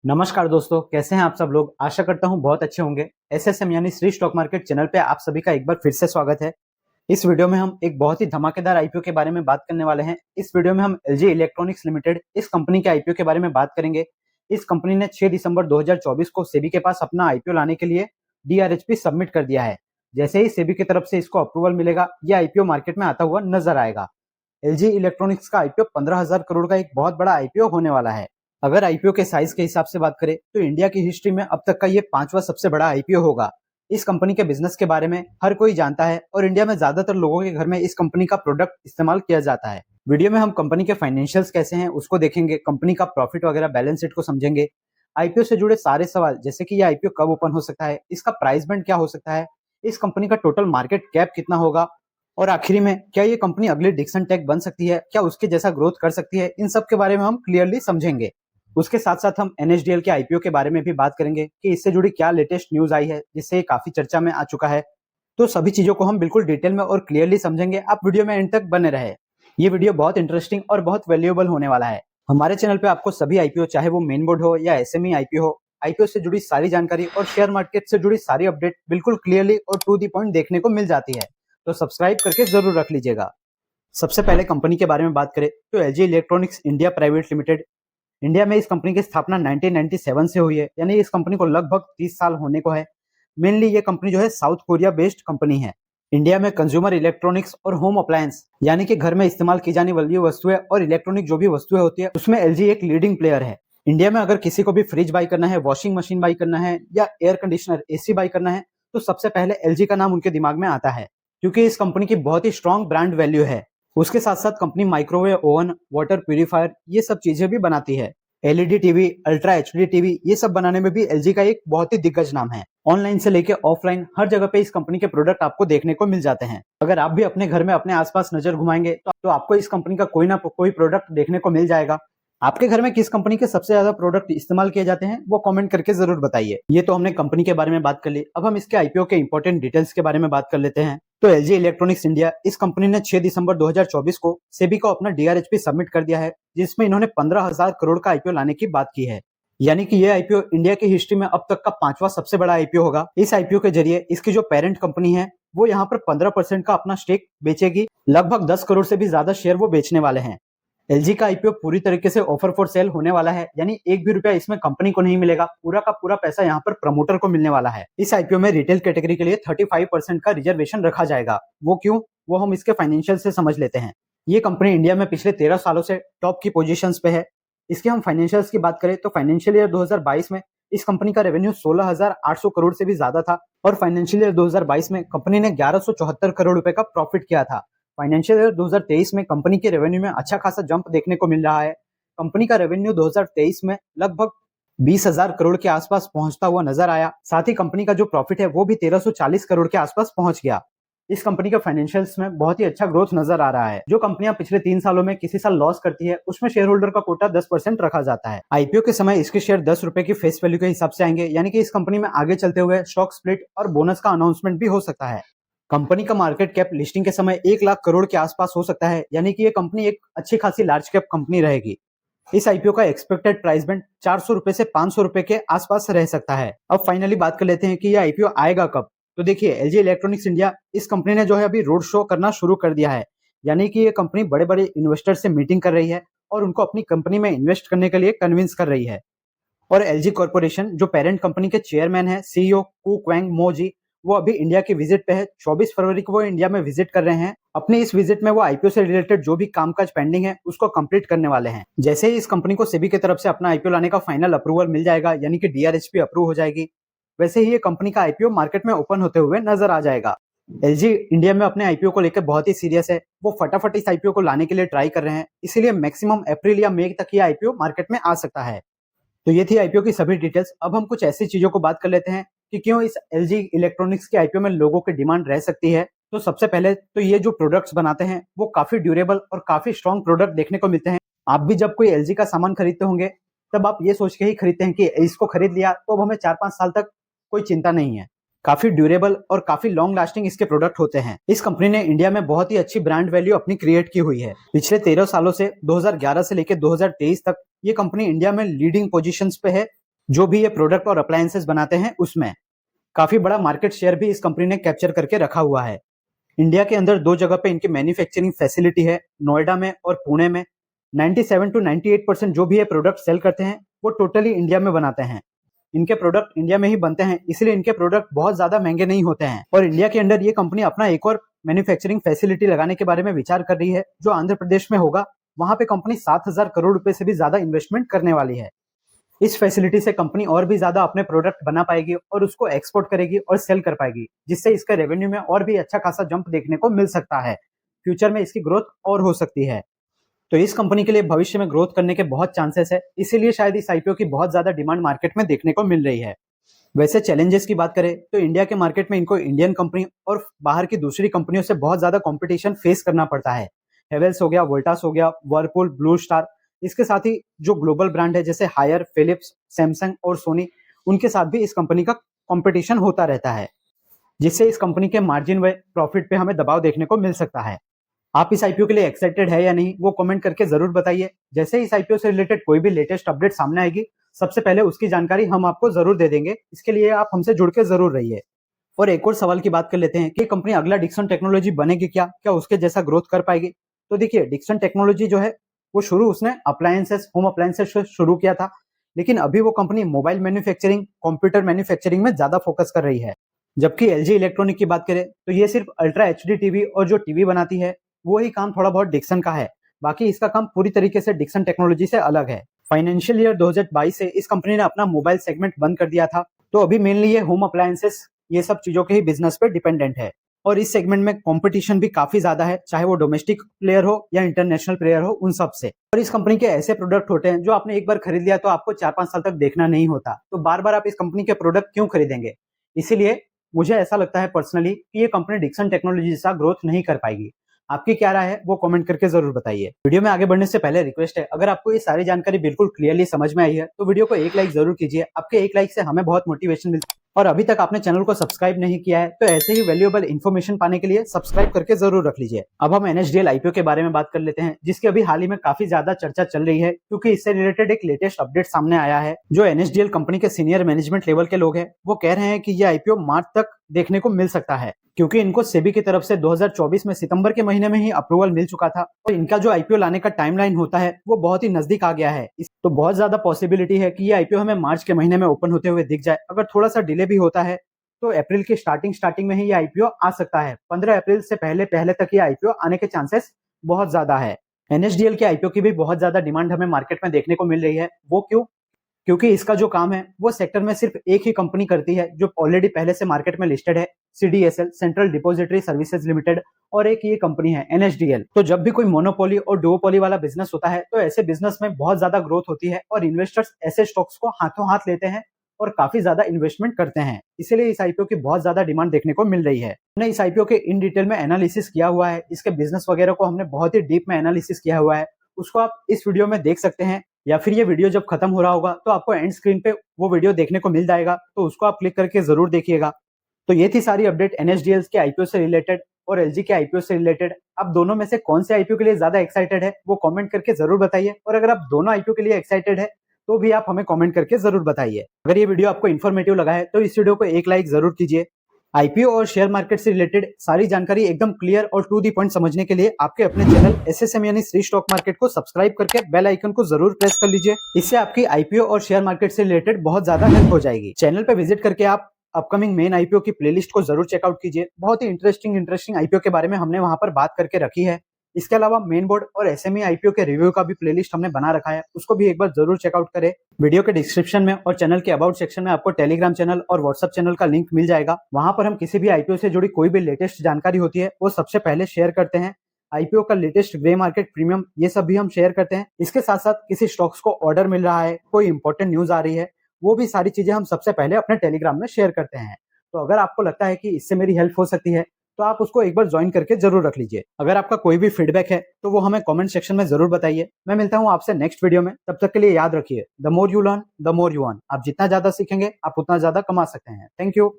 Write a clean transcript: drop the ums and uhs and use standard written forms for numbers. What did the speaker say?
नमस्कार दोस्तों, कैसे हैं आप सब लोग। आशा करता हूं बहुत अच्छे होंगे। एसएसएम यानी श्री स्टॉक मार्केट चैनल पे आप सभी का एक बार फिर से स्वागत है। इस वीडियो में हम एक बहुत ही धमाकेदार आईपीओ के बारे में बात करने वाले हैं। इस वीडियो में हम एलजी इलेक्ट्रॉनिक्स लिमिटेड इस कंपनी के आईपीओ के बारे में बात करेंगे। इस कंपनी ने 6 दिसंबर 2024 को सेबी के पास अपना आईपीओ लाने के लिए डीआरएचपी सबमिट कर दिया है। जैसे ही सेबी की तरफ से इसको अप्रूवल मिलेगा, यह आईपीओ मार्केट में आता हुआ नजर आएगा। एलजी इलेक्ट्रॉनिक्स का आईपीओ 15,000 करोड़ का एक बहुत बड़ा आईपीओ होने वाला है। अगर आईपीओ के साइज के हिसाब से बात करें तो इंडिया की हिस्ट्री में अब तक का ये 5वां सबसे बड़ा आईपीओ होगा। इस कंपनी के बिजनेस के बारे में हर कोई जानता है और इंडिया में ज्यादातर लोगों के घर में इस कंपनी का प्रोडक्ट इस्तेमाल किया जाता है। वीडियो में हम कंपनी के फाइनेंशियल्स कैसे हैं उसको देखेंगे, कंपनी का प्रॉफिट वगैरह बैलेंस शीट को समझेंगे, आईपीओ से जुड़े सारे सवाल जैसे कि ये आईपीओ कब ओपन हो सकता है, इसका प्राइस बैंड क्या हो सकता है, इस कंपनी का टोटल मार्केट कैप कितना होगा, और आखिरी में क्या ये कंपनी अगली डिक्सन टेक बन सकती है, क्या उसके जैसा ग्रोथ कर सकती है। इन सब के बारे में हम क्लियरली समझेंगे। उसके साथ साथ हम एनएसडीएल के आईपीओ के बारे में भी बात करेंगे कि इससे जुड़ी क्या लेटेस्ट न्यूज आई है जिससे ये काफी चर्चा में आ चुका है। तो सभी चीजों को हम बिल्कुल डिटेल में और क्लियरली समझेंगे। आप वीडियो में एंड तक बने रहे। ये वीडियो बहुत इंटरेस्टिंग और बहुत वैल्यूएबल होने वाला है। हमारे चैनल पे आपको सभी आईपीओ, चाहे वो मेन बोर्ड हो या एसएमई आईपीओ हो, आईपीओ से जुड़ी सारी जानकारी और शेयर मार्केट से जुड़ी सारी अपडेट बिल्कुल क्लियरली और टू दी पॉइंट देखने को मिल जाती है। तो सब्सक्राइब करके जरूर रख लीजिएगा। सबसे पहले कंपनी के बारे में बात करें तो LG electronics India private limited, India में इस कंपनी की स्थापना 1997 से हुई है, यानी इस कंपनी को लगभग 30 साल होने को है। मेनली ये कंपनी जो है साउथ कोरिया बेस्ड कंपनी है। इंडिया में कंज्यूमर इलेक्ट्रॉनिक्स और होम अप्लायंस यानी कि घर में इस्तेमाल की जाने वाली वस्तुएं और इलेक्ट्रॉनिक जो भी वस्तुएं होती है उसमें एलजी एक लीडिंग प्लेयर है। इंडिया में अगर किसी को भी फ्रिज बाई करना है, वॉशिंग मशीन बाई करना है या एयर कंडीशनर एसी बाई करना है तो सबसे पहले एलजी का नाम उनके दिमाग में आता है, क्योंकि इस कंपनी की बहुत ही स्ट्रॉन्ग ब्रांड वैल्यू है। उसके साथ साथ company microwave oven, water purifier ये सब चीजें भी बनाती है। LED TV, ultra HD TV ये सब बनाने में भी एलजी का एक बहुत ही दिग्गज नाम है। ऑनलाइन से लेके ऑफलाइन हर जगह पे इस कंपनी के प्रोडक्ट आपको देखने को मिल जाते हैं। अगर आप भी अपने घर में अपने आसपास नजर घुमाएंगे तो आपको इस कंपनी का कोई ना कोई प्रोडक्ट देखने को मिल जाएगा। आपके घर में किस कंपनी के सबसे ज्यादा प्रोडक्ट इस्तेमाल किए जाते हैं वो कमेंट करके जरूर बताइए। ये तो हमने कंपनी के बारे में बात कर ली। अब हम इसके आईपीओ के इंपॉर्टेंट डिटेल्स के बारे में बात कर लेते हैं। तो एलजी इलेक्ट्रॉनिक्स इंडिया इस कंपनी ने 6 दिसंबर 2024 को सेबी को अपना डीआरएचपी सबमिट कर दिया है, जिसमें इन्होंने 15,000 करोड़ का आईपीओ लाने की बात की है। यानी कि यह आईपीओ इंडिया की हिस्ट्री में अब तक का 5वां सबसे बड़ा आईपीओ होगा। इस आईपीओ के जरिए इसकी जो पेरेंट कंपनी है वो यहाँ पर 15% का अपना स्टेक बेचेगी। लगभग 10 करोड़ से भी ज्यादा शेयर वो बेचने वाले हैं। एलजी का आईपीओ पूरी तरीके से ऑफर फॉर सेल होने वाला है, यानी एक भी रुपया इसमें कंपनी को नहीं मिलेगा। पूरा का पूरा पैसा यहाँ पर प्रमोटर को मिलने वाला है। इस आईपीओ में रिटेल कैटेगरी के लिए 35% का रिजर्वेशन रखा जाएगा। वो क्यों, वो हम इसके फाइनेंशियल से समझ लेते हैं। ये कंपनी इंडिया में पिछले 13 सालों से टॉप की पोजीशंस पे है। इसके हम फाइनेंशियल्स की बात करें तो फाइनेंशियल ईयर 2022 में इस कंपनी का रेवेन्यू 16,800 करोड़ से भी ज्यादा था और फाइनेंशियल ईयर 2022 में कंपनी ने 1174 करोड़ रुपए का प्रॉफिट किया था। फाइनेंशियल ईयर 2023 में कंपनी के रेवेन्यू में अच्छा खासा जंप देखने को मिल रहा है। कंपनी का रेवेन्यू 2023 में लगभग 20,000 करोड़ के आसपास पहुंचता हुआ नजर आया। साथ ही कंपनी का जो प्रॉफिट है वो भी 1340 करोड़ के आसपास पहुंच गया। इस कंपनी के फाइनेंशियल्स में बहुत ही अच्छा ग्रोथ नजर आ रहा है। जो कंपनियां पिछले 3 सालों में किसी साल लॉस करती है उसमें शेयर होल्डर का कोटा 10% रखा जाता है। आईपीओ के समय इसके शेयर 10 रुपए की फेस वैल्यू के हिसाब से आएंगे, यानी कि इस कंपनी में आगे चलते हुए स्टॉक स्प्लिट और बोनस का अनाउंसमेंट भी हो सकता है। कंपनी का मार्केट कैप लिस्टिंग के समय 1 लाख करोड़ के आसपास हो सकता है, यानी कि ये कंपनी एक अच्छी खासी लार्ज कैप कंपनी रहेगी। इस आईपीओ का एक्सपेक्टेड प्राइस बैंड 400 रुपए से 500 रुपए के आसपास रह सकता है। अब फाइनली बात कर लेते हैं कि ये आईपीओ आएगा कब। तो देखिए, एलजी इलेक्ट्रॉनिक्स इंडिया इस कंपनी ने जो है अभी रोड शो करना शुरू कर दिया है, यानी कि ये कंपनी बड़े बड़े इन्वेस्टर से मीटिंग कर रही है और उनको अपनी कंपनी में इन्वेस्ट करने के लिए कन्विंस कर रही है। और एलजी कॉर्पोरेशन जो पेरेंट कंपनी के चेयरमैन है, सीईओ कू क्वेंग मो जी, वो अभी इंडिया की विजिट पे है। 24 फरवरी को वो इंडिया में विजिट कर रहे हैं। अपनी इस विजिट में वो आईपीओ से रिलेटेड जो भी कामकाज पेंडिंग है उसको कंप्लीट करने वाले हैं। जैसे ही इस कंपनी को सेबी की तरफ से अपना आईपीओ लाने का फाइनल अप्रूवल मिल जाएगा, यानी कि डीआरएचपी अप्रूव हो जाएगी, वैसे ही ये कंपनी का आईपीओ मार्केट में ओपन होते हुए नजर आ जाएगा। एलजी इंडिया में अपने आईपीओ को लेकर बहुत ही सीरियस है। वो फटाफट इस आईपीओ को लाने के लिए ट्राई कर रहे हैं, इसीलिए मैक्सिमम अप्रैल या मई तक ये आईपीओ मार्केट में आ सकता है। तो ये थी आईपीओ की सभी डिटेल्स। अब हम कुछ ऐसी चीजों को बात कर लेते हैं कि क्यों इस एलजी इलेक्ट्रॉनिक्स के आईपीओ में लोगों की डिमांड रह सकती है। तो सबसे पहले तो ये जो प्रोडक्ट्स बनाते हैं वो काफी ड्यूरेबल और काफी स्ट्रॉन्ग प्रोडक्ट देखने को मिलते हैं। आप भी जब कोई एलजी का सामान खरीदते होंगे तब आप ये सोच के ही खरीदते हैं कि इसको खरीद लिया तो अब हमें 4-5 साल तक कोई चिंता नहीं है। काफी ड्यूरेबल और काफी लॉन्ग लास्टिंग इसके प्रोडक्ट होते हैं। इस कंपनी ने इंडिया में बहुत ही अच्छी ब्रांड वैल्यू अपनी क्रिएट की हुई है। पिछले 13 सालों से 2011 से लेकर 2023 तक ये कंपनी इंडिया में लीडिंग पोजीशंस पे है जो भी ये प्रोडक्ट और अप्लायंसेस बनाते हैं उसमें काफी बड़ा मार्केट शेयर भी इस कंपनी ने कैप्चर करके रखा हुआ है। इंडिया के अंदर 2 जगह पे इनकी मैन्युफैक्चरिंग फैसिलिटी है, नोएडा में और पुणे में। 97 टू 98% जो भी ये प्रोडक्ट सेल करते हैं वो टोटली इंडिया में बनाते हैं। इनके प्रोडक्ट इंडिया में ही बनते हैं, इसलिए इनके प्रोडक्ट बहुत ज्यादा महंगे नहीं होते हैं। और इंडिया के अंदर ये कंपनी अपना एक और मैन्युफैक्चरिंग फैसिलिटी लगाने के बारे में विचार कर रही है, जो आंध्र प्रदेश में होगा। वहां पे कंपनी 7,000 करोड़ रुपए से भी ज्यादा इन्वेस्टमेंट करने वाली है। इस फैसिलिटी से कंपनी और भी ज्यादा अपने प्रोडक्ट बना पाएगी और उसको एक्सपोर्ट करेगी और सेल कर पाएगी, जिससे इसका रेवेन्यू में और भी अच्छा खासा जंप देखने को मिल सकता है। फ्यूचर में इसकी ग्रोथ और हो सकती है। तो इस कंपनी के लिए भविष्य में ग्रोथ करने के बहुत चांसेस है, इसीलिए शायद इस आईपीओ की बहुत ज्यादा डिमांड मार्केट में देखने को मिल रही है। वैसे चैलेंजेस की बात करें तो इंडिया के मार्केट में इनको इंडियन कंपनी और बाहर की दूसरी कंपनियों से बहुत ज्यादा कंपटीशन फेस करना पड़ता है। हेवेल्स हो गया, वोल्टास हो गया, वर्लपूल, ब्लू स्टार, इसके साथ ही जो ग्लोबल ब्रांड है जैसे हायर, फिलिप्स, सैमसंग और सोनी, उनके साथ भी इस कंपनी का कंपटीशन होता रहता है, जिससे इस कंपनी के मार्जिन व प्रॉफिट पे हमें दबाव देखने को मिल सकता है। आप इस आईपीओ के लिए एक्साइटेड है या नहीं, वो कमेंट करके जरूर बताइए। जैसे इस आईपीओ से रिलेटेड कोई भी लेटेस्ट अपडेट सामने आएगी, सबसे पहले उसकी जानकारी हम आपको जरूर दे देंगे। इसके लिए आप हमसे जुड़ के जरूर रहिए। और एक और सवाल की बात कर लेते हैं कि कंपनी अगला डिक्सन टेक्नोलॉजी बनेगी क्या, क्या उसके जैसा ग्रोथ कर पाएगी? तो देखिए, डिक्सन टेक्नोलॉजी जो है वो शुरू उसने अप्लायंसेस, होम अप्लायंसेस से शुरू किया था, लेकिन अभी वो company mobile manufacturing, computer manufacturing में ज्यादा फोकस कर रही है। जबकि एलजी इलेक्ट्रॉनिक की बात करें तो ये सिर्फ अल्ट्रा एचडी टीवी और जो टीवी बनाती है वो ही काम थोड़ा बहुत डिक्सन का है। बाकी इसका काम पूरी तरीके से डिक्सन टेक्नोलॉजी से अलग है। फाइनेंशियल ईयर 2022 से इस कंपनी ने अपना मोबाइल सेगमेंट बंद कर दिया था, तो अभी मेनली ये होम अप्लायंसेस, ये सब चीजों के ही बिजनेस पे डिपेंडेंट है। और इस सेगमेंट में कंपटीशन भी काफी ज्यादा है, चाहे वो डोमेस्टिक प्लेयर हो या इंटरनेशनल प्लेयर हो, उन सब से। और इस कंपनी के ऐसे प्रोडक्ट होते हैं जो आपने एक बार खरीद लिया तो आपको 4-5 साल तक देखना नहीं होता, तो बार बार आप इस कंपनी के प्रोडक्ट क्यों खरीदेंगे? इसीलिए मुझे ऐसा लगता है पर्सनली कि ये कंपनी डिक्सन टेक्नोलॉजी जैसा ग्रोथ नहीं कर पाएगी। आपकी क्या राय है वो कमेंट करके जरूर बताइए। वीडियो में आगे बढ़ने से पहले रिक्वेस्ट है, अगर आपको ये सारी जानकारी बिल्कुल क्लियरली समझ में आई है तो वीडियो को एक लाइक जरूर कीजिए। आपके एक लाइक से हमें बहुत मोटिवेशन मिलती है। और अभी तक आपने चैनल को सब्सक्राइब नहीं किया है तो ऐसे ही वैल्यूएबल इन्फॉर्मेशन पाने के लिए सब्सक्राइब करके जरूर रख लीजिए। अब हम एनएसडीएल आईपीओ के बारे में बात कर लेते हैं, जिसकी अभी हाल ही में काफी ज्यादा चर्चा चल रही है, क्योंकि इससे रिलेटेड एक लेटेस्ट अपडेट सामने आया है। जो एनएसडीएल कंपनी के सीनियर मैनेजमेंट लेवल के लोग हैं वो कह रहे हैं कि यह आईपीओ मार्च तक देखने को मिल सकता है, क्योंकि इनको सेबी की तरफ से 2024 में सितंबर के महीने में ही अप्रूवल मिल चुका था और इनका जो आईपीओ लाने का टाइमलाइन होता है वो बहुत ही नजदीक आ गया है। तो बहुत ज्यादा पॉसिबिलिटी है कि ये आईपीओ हमें मार्च के महीने में ओपन होते हुए दिख जाए। अगर थोड़ा सा डिले भी होता है तो अप्रैल की स्टार्टिंग में ही ये आईपीओ आ सकता है। 15 अप्रैल से पहले तक ये आईपीओ आने के चांसेस बहुत ज्यादा है। एनएसडीएल के आईपीओ की भी बहुत ज्यादा डिमांड हमें मार्केट में देखने को मिल रही है। वो क्यों? क्योंकि इसका जो काम है वो सेक्टर में सिर्फ एक ही कंपनी करती है, जो ऑलरेडी पहले से मार्केट में लिस्टेड है, CDSL, central depository services limited, और एक ये कंपनी है एनएसडीएल। तो जब भी कोई मोनोपोली और डुओपोली वाला बिजनेस होता है तो ऐसे बिजनेस में बहुत ज्यादा ग्रोथ होती है और इन्वेस्टर्स ऐसे स्टॉक्स को हाथों हाथ लेते हैं और काफी ज्यादा इन्वेस्टमेंट करते हैं। इसीलिए इस आईपीओ की बहुत ज्यादा डिमांड देखने को मिल रही है। हमने इस आईपीओ के इन डिटेल में एनालिसिस किया हुआ है, इसके बिजनेस वगैरह को हमने बहुत ही डीप में एनालिसिस किया हुआ है, उसको आप इस वीडियो में देख सकते हैं, या फिर ये वीडियो जब खत्म हो रहा होगा तो आपको एंड स्क्रीन पे वो वीडियो देखने को मिल जाएगा, तो उसको आप क्लिक करके जरूर देखिएगा। तो ये थी सारी अपडेट एनएसडीएल के आईपीओ से रिलेटेड और एलजी के आईपीओ से रिलेटेड। आप दोनों में से कौन से आईपीओ के लिए ज्यादा एक्साइटेड है वो कमेंट करके जरूर बताइए, और अगर आप दोनों आईपीओ के लिए एक्साइटेड है तो भी आप हमें कमेंट करके जरूर बताइए। अगर ये वीडियो आपको इन्फॉर्मेटिव लगा है तो इस वीडियो को एक लाइक जरूर कीजिए। आईपीओ और शेयर मार्केट से रिलेटेड सारी जानकारी एकदम क्लियर और टू दी पॉइंट समझने के लिए आपके अपने चैनल एसएसएम यानी श्री स्टॉक मार्केट को सब्सक्राइब करके बेल आइकन को जरूर प्रेस कर लीजिए। इससे आपकी आईपीओ और शेयर मार्केट से रिलेटेड बहुत ज्यादा हेल्प हो जाएगी। चैनल पे विजिट करके आप अपकमिंग मेन आईपीओ की प्लेलिस्ट को जरूर चेकआउट कीजिए। बहुत ही इंटरेस्टिंग आईपीओ के बारे में हमने वहां पर बात करके रखी है। इसके अलावा मेन बोर्ड और एसएमई आईपीओ के रिव्यू का भी प्लेलिस्ट हमने बना रखा है, उसको भी एक बार जरूर चेकआउट करें। वीडियो के डिस्क्रिप्शन में और चैनल के अबाउट सेक्शन में आपको टेलीग्राम चैनल और व्हाट्सएप चैनल का लिंक मिल जाएगा। वहां पर हम किसी भी आईपीओ से जुड़ी कोई भी लेटेस्ट जानकारी होती है वो सबसे पहले शेयर करते हैं। आईपीओ का लेटेस्ट ग्रे मार्केट प्रीमियम, ये सब भी हम शेयर करते हैं। इसके साथ साथ किसी स्टॉक्स को ऑर्डर मिल रहा है, कोई इंपॉर्टेंट न्यूज आ रही है, वो भी सारी चीजें हम सबसे पहले अपने टेलीग्राम में शेयर करते हैं। तो अगर आपको लगता है कि इससे मेरी हेल्प हो सकती है तो आप उसको एक बार ज्वाइन करके जरूर रख लीजिए। अगर आपका कोई भी फीडबैक है तो वो हमें कमेंट सेक्शन में जरूर बताइए। मैं मिलता हूँ आपसे नेक्स्ट वीडियो में, तब तक के लिए याद रखिए, the more you learn the more you earn. आप जितना ज्यादा सीखेंगे आप उतना ज्यादा कमा सकते हैं। Thank you.